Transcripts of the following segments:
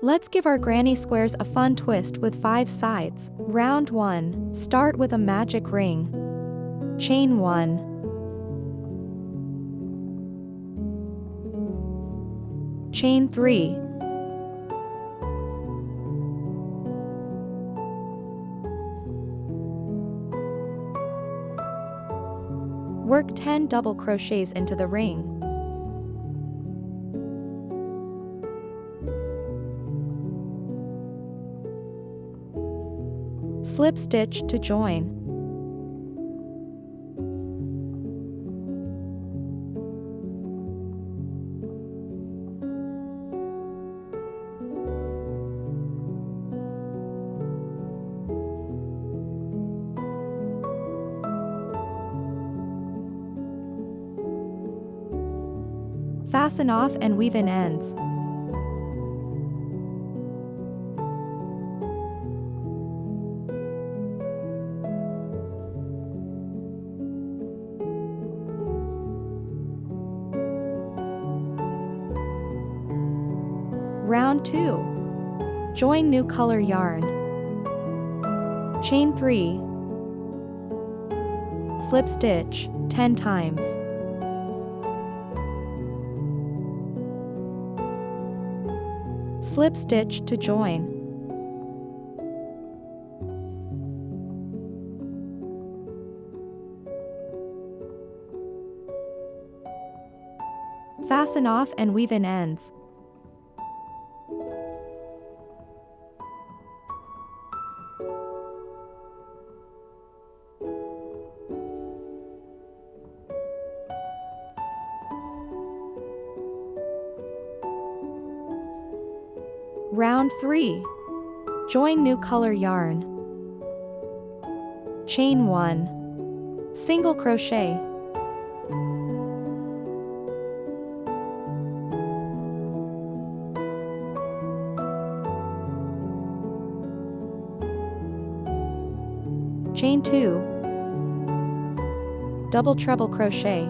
Let's give our granny squares a fun twist with 5 sides. Round 1. Start with a magic ring. Chain 1. Chain 3. Work 10 double crochets into the ring. Slip stitch to join. Fasten off and weave in ends. Round 2. Join new color yarn. Chain 3. Slip stitch 10 times. Slip stitch to join. Fasten off and weave in ends. Round 3. Join new color yarn. Chain 1. Single crochet. Chain 2. Double treble crochet.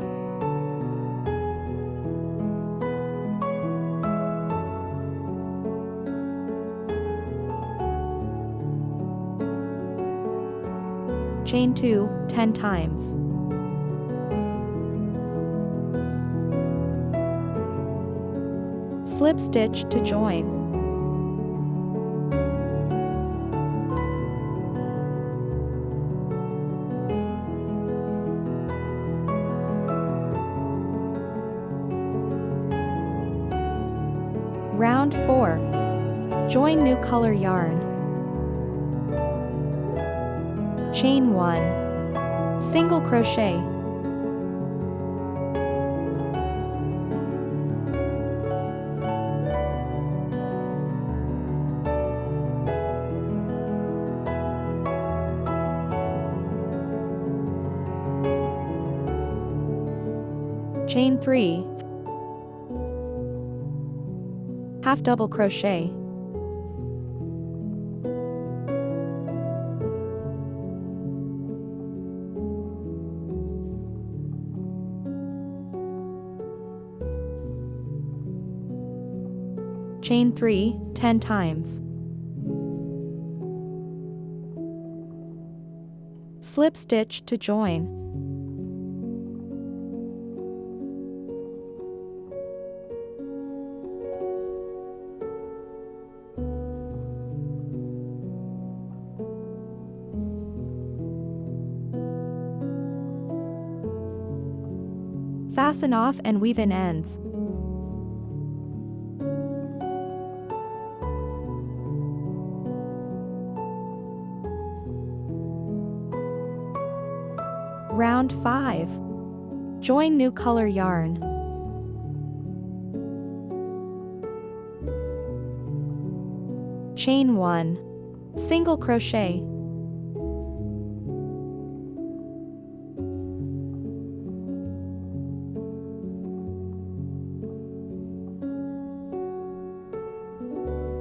Chain 2, 10 times. Slip stitch to join. Round 4. Join new color yarn. Chain 1. Single crochet. Chain 3. Half double crochet. Chain 3, 10 times. Slip stitch to join. Fasten off and weave in ends. Round 5. Join new color yarn. Chain 1. Single crochet.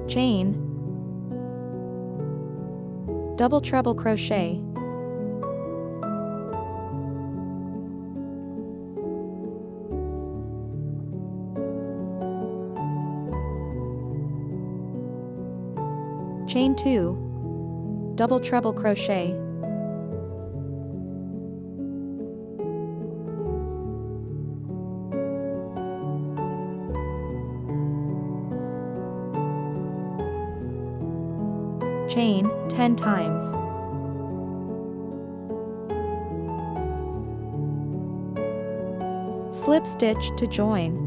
Chain. Double treble crochet. chain 2, double treble crochet, chain 10 times, slip stitch to join,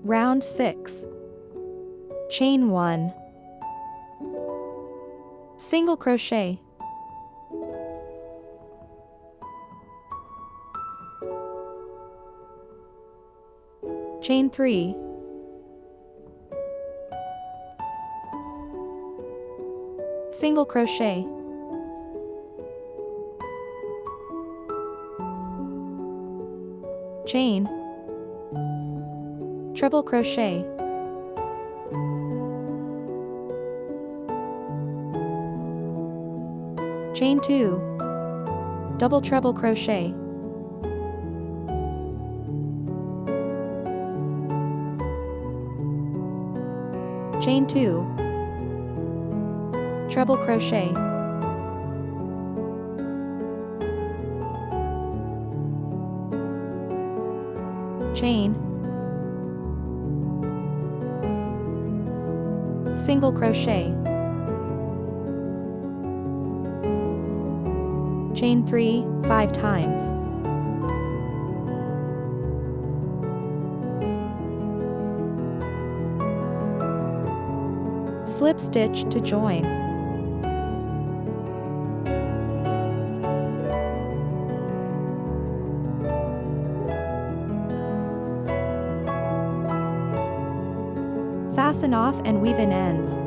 round 6, chain 1, single crochet, chain 3, single crochet, chain, treble crochet, chain 2, double treble crochet, chain 2, treble crochet, chain, single crochet, chain 3, 5 times, slip stitch to join, fasten off and weave in ends.